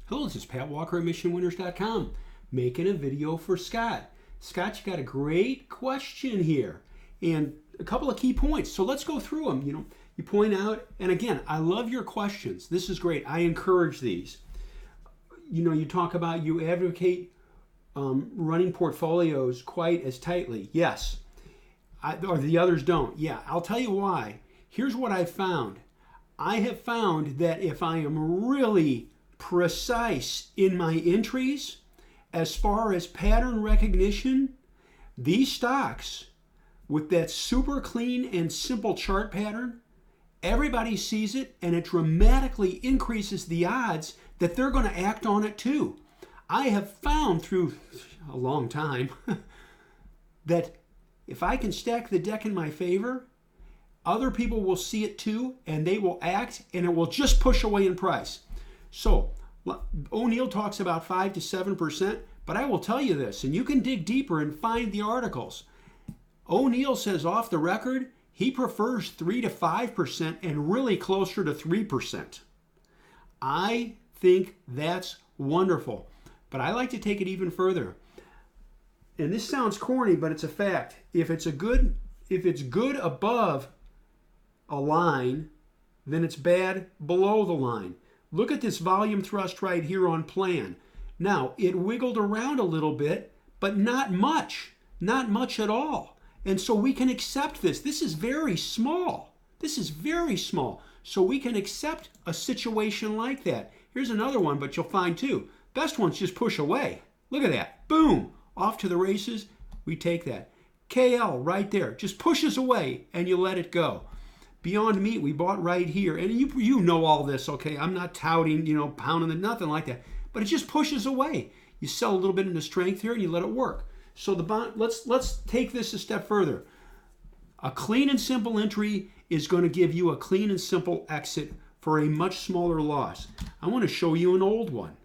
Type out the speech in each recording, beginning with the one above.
Hello, this is Pat Walker at MissionWinners.com making a video for Scott. Scott, you got a great question here and a couple of key points. So let's go through them. You point out, and again, I love your questions. This is great. I encourage these. You talk about you advocate running portfolios quite as tightly. Yes. Or the others don't. Yeah, I'll tell you why. Here's what I found. I have found that if I am really precise in my entries, as far as pattern recognition, these stocks with that super clean and simple chart pattern, everybody sees it and it dramatically increases the odds that they're going to act on it too. I have found through a long time that if I can stack the deck in my favor, other people will see it too and they will act and it will just push away in price. So O'Neill talks about 5 to 7%, but I will tell you this, and you can dig deeper and find the articles. O'Neill says off the record, he prefers 3 to 5% and really closer to 3%. I think that's wonderful, but I like to take it even further. And this sounds corny, but it's a fact. If it's good above a line, then it's bad below the line. Look at this volume thrust right here on plan. Now, it wiggled around a little bit, but not much at all. And so we can accept this. This is very small. So we can accept a situation like that. Here's another one, but you'll find too. Best ones just push away. Look at that. Boom. Off to the races. We take that. KL right there. Just pushes away and you let it go. Beyond Meat, we bought right here. And you know all this, okay? I'm not touting, pounding it, nothing like that. But it just pushes away. You sell a little bit into strength here and you let it work. So the bond, let's take this a step further. A clean and simple entry is going to give you a clean and simple exit for a much smaller loss. I want to show you an old one.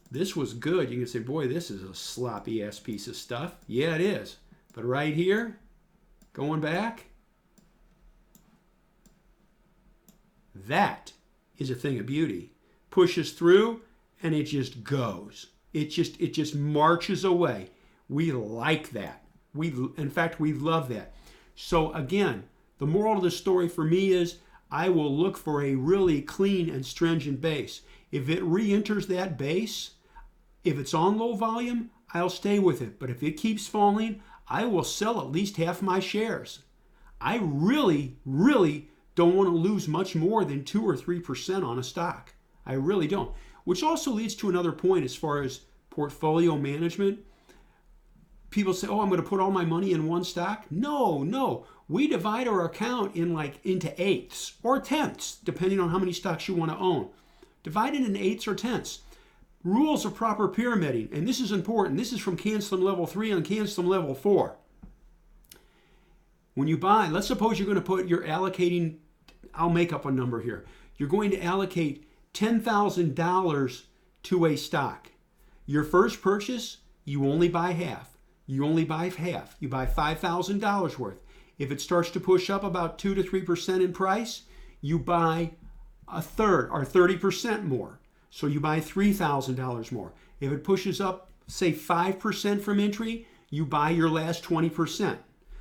This was good. You can say, boy, this is a sloppy ass piece of stuff. Yeah, it is. But right here, going back, that is a thing of beauty. Pushes through and it just goes. It just marches away. We like that. In fact, we love that. So again, the moral of the story for me is I will look for a really clean and stringent base. If it re-enters that base, if it's on low volume, I'll stay with it. But if it keeps falling, I will sell at least half my shares. I really don't want to lose much more than 2 or 3% on a stock. I really don't. Which also leads to another point as far as portfolio management. People say, oh, I'm going to put all my money in one stock. No. We divide our account into eighths or tenths, depending on how many stocks you want to own. Divide it in eighths or tenths. Rules of proper pyramiding, and this is important. This is from Cancelim Level 3 and Cancelim Level 4. When you buy, let's suppose you're allocating, I'll make up a number here. You're going to allocate $10,000 to a stock. Your first purchase, you only buy half. You buy $5,000 worth. If it starts to push up about 2 to 3% in price, you buy a third or 30% more. So you buy $3,000 more. If it pushes up, say 5% from entry, you buy your last 20%.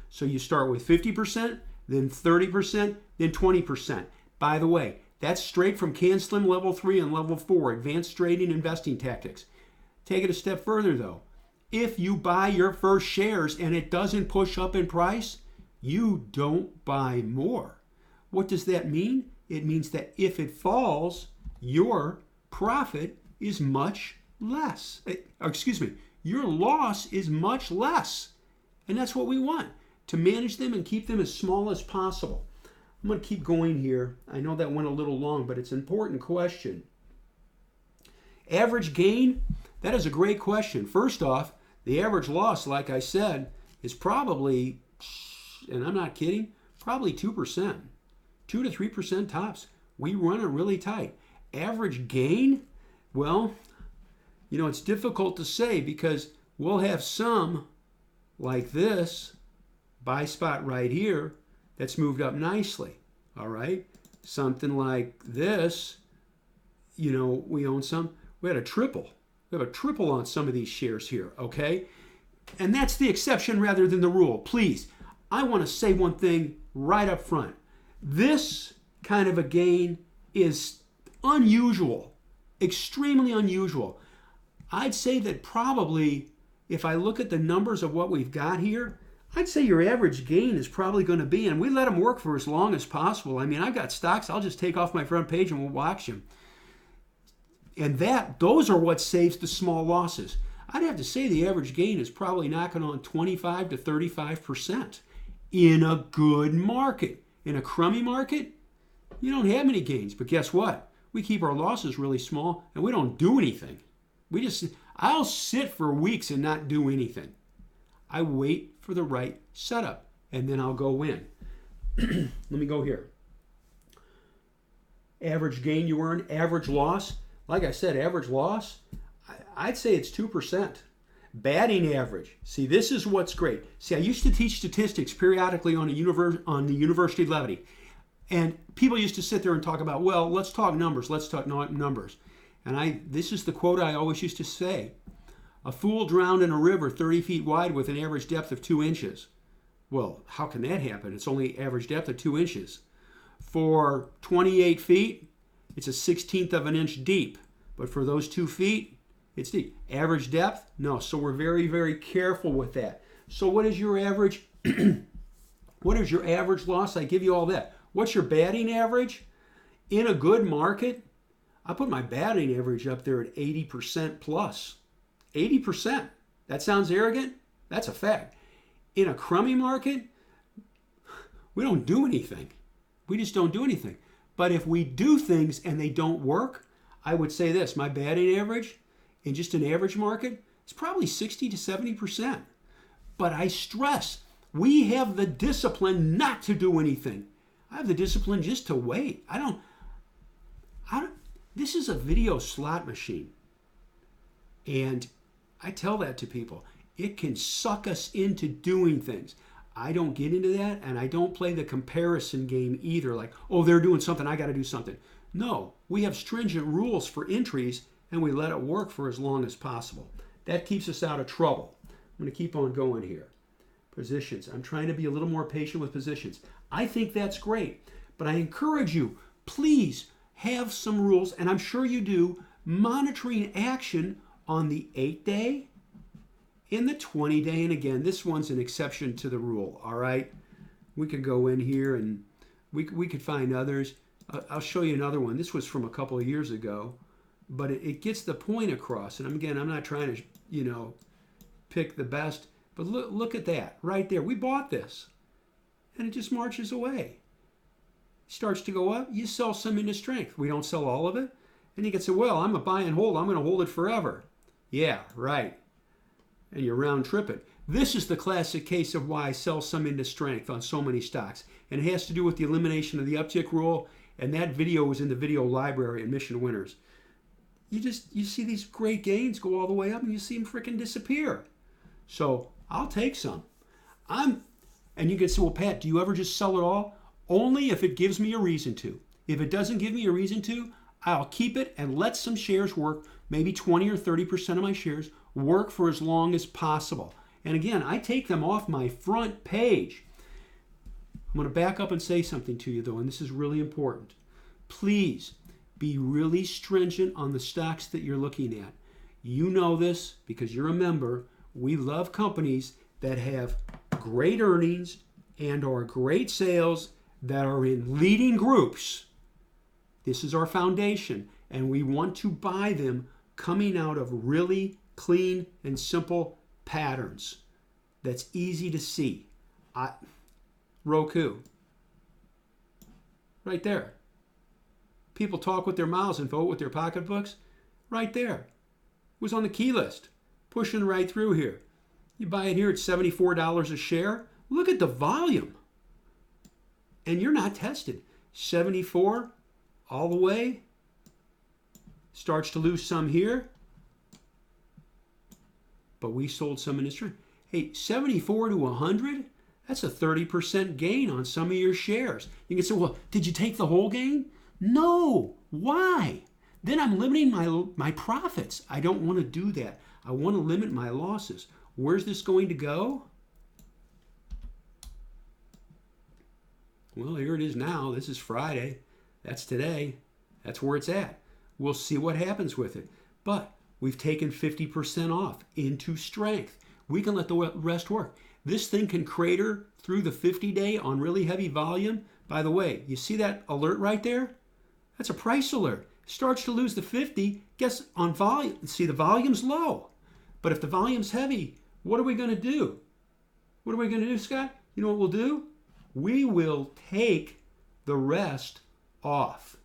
So you start with 50%, then 30%, then 20%. By the way, that's straight from Cancelim Level 3 and Level 4, Advanced Trading Investing Tactics. Take it a step further though. If you buy your first shares and it doesn't push up in price, you don't buy more. What does that mean? It means that if it falls, your profit is much less. Your loss is much less. And that's what we want, to manage them and keep them as small as possible. I'm going to keep going here. I know that went a little long, but it's an important question. Average gain? That is a great question. First off, the average loss, like I said, is probably, and I'm not kidding, probably 2%. 2 to 3% tops. We run it really tight. Average gain? Well, it's difficult to say because we'll have some like this buy spot right here that's moved up nicely. All right. Something like this, we own some. We had a triple. We have a triple on some of these shares here, okay? And that's the exception rather than the rule. Please, I want to say one thing right up front. This kind of a gain is unusual, extremely unusual. I'd say that probably, if I look at the numbers of what we've got here, I'd say your average gain is probably going to be, and we let them work for as long as possible. I mean, I've got stocks, I'll just take off my front page and we'll watch them. And those are what saves the small losses. I'd have to say the average gain is probably knocking on 25 to 35% in a good market. In a crummy market, you don't have many gains. But guess what? We keep our losses really small and we don't do anything. I'll sit for weeks and not do anything. I wait for the right setup and then I'll go in. Let me go here. Average gain you earn, average loss. Like I said, average loss, I'd say it's 2%. Batting average. See, this is what's great. See, I used to teach statistics periodically on the university level. And people used to sit there and talk about, well, let's talk numbers. Let's talk numbers. And this is the quote I always used to say. A fool drowned in a river 30 feet wide with an average depth of 2 inches. Well, how can that happen? It's only average depth of 2 inches. For 28 feet, it's a 1/16 of an inch deep. But for those 2 feet, it's deep. Average depth? No. So we're very, very careful with that. So what is your average? What is your average loss? I give you all that. What's your batting average? In a good market, I put my batting average up there at 80% plus. 80%. That sounds arrogant? That's a fact. In a crummy market, we don't do anything. We just don't do anything. But if we do things and they don't work, I would say this, my batting average in just an average market is probably 60 to 70%. But I stress, we have the discipline not to do anything. I have the discipline just to wait. This is a video slot machine. And I tell that to people. It can suck us into doing things. I don't get into that, and I don't play the comparison game either, like, oh, they're doing something, I got to do something. No, we have stringent rules for entries, and we let it work for as long as possible. That keeps us out of trouble. I'm going to keep on going here. Positions. I'm trying to be a little more patient with positions. I think that's great, but I encourage you, please have some rules, and I'm sure you do, monitoring action on the 8-day, in the 20-day, and again, this one's an exception to the rule, all right? We could go in here and we could find others. I'll show you another one. This was from a couple of years ago, but it gets the point across. And again, I'm not trying to, pick the best, but look at that right there. We bought this, and it just marches away. Starts to go up, you sell some into strength. We don't sell all of it. And you can say, well, I'm a buy and hold. I'm going to hold it forever. Yeah, right. And you round trip it. This is the classic case of why I sell some into strength on so many stocks. And it has to do with the elimination of the uptick rule. And that video was in the video library at Mission Winners. You see these great gains go all the way up and you see them freaking disappear. So I'll take some. And you can say, well, Pat, do you ever just sell it all? Only if it gives me a reason to. If it doesn't give me a reason to, I'll keep it and let some shares work, maybe 20 or 30% of my shares work for as long as possible. And again, I take them off my front page. I'm going to back up and say something to you, though, and this is really important. Please be really stringent on the stocks that you're looking at. You know this because you're a member. We love companies that have great earnings and or great sales that are in leading groups. This is our foundation, and we want to buy them coming out of really clean and simple patterns that's easy to see. Roku. Right there. People talk with their mouths and vote with their pocketbooks. Right there. It was on the key list. Pushing right through here. You buy it here at $74 a share. Look at the volume. And you're not tested. 74 all the way. Starts to lose some here. But we sold some in this trend. Hey, 74 to 100? That's a 30% gain on some of your shares. You can say, well, did you take the whole gain? No. Why? then I'm limiting my profits. I don't want to do that. I want to limit my losses. Where's this going to go? Well, here it is now. This is Friday. That's today. That's where it's at. We'll see what happens with it. But we've taken 50% off into strength. We can let the rest work. This thing can crater through the 50-day on really heavy volume. By the way, you see that alert right there? That's a price alert. Starts to lose the 50, guess on volume. See, the volume's low. But if the volume's heavy, what are we going to do? What are we going to do, Scott? You know what we'll do? We will take the rest off.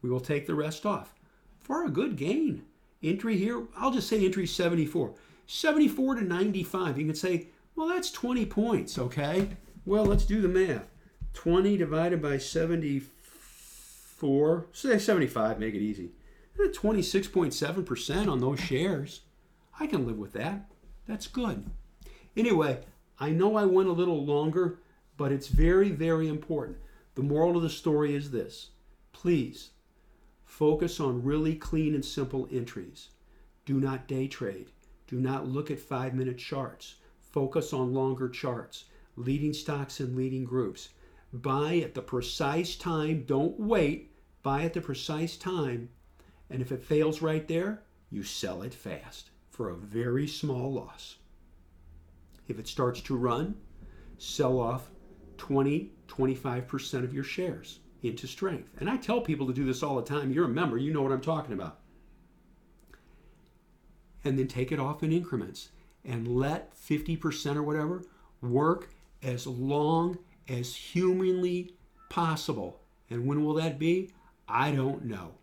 We will take the rest off for a good gain. Entry here, I'll just say entry 74. 74 to 95. You can say, well, that's 20 points, okay? Well, let's do the math. 20 divided by 74, say 75, make it easy. 26.7% on those shares. I can live with that. That's good. Anyway, I know I went a little longer, but it's very, very important. The moral of the story is this. Please focus on really clean and simple entries. Do not day trade. Do not look at 5-minute charts. Focus on longer charts, leading stocks and leading groups. Buy at the precise time. Don't wait. Buy at the precise time. And if it fails right there, you sell it fast for a very small loss. If it starts to run, sell off 20-25% of your shares into strength. And I tell people to do this all the time. You're a member, you know what I'm talking about. And then take it off in increments and let 50% or whatever work as long as humanly possible. And when will that be? I don't know.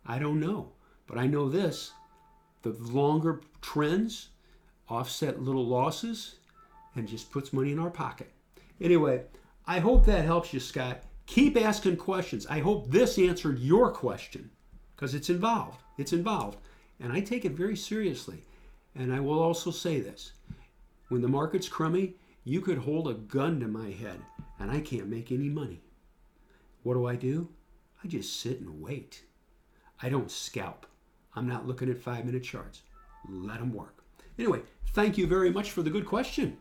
I don't know. But I know this. The longer trends offset little losses and just puts money in our pocket. Anyway, I hope that helps you, Scott. Keep asking questions. I hope this answered your question because it's involved. It's involved. And I take it very seriously. And I will also say this. When the market's crummy, you could hold a gun to my head and I can't make any money. What do? I just sit and wait. I don't scalp. I'm not looking at 5-minute charts. Let them work. Anyway, thank you very much for the good question.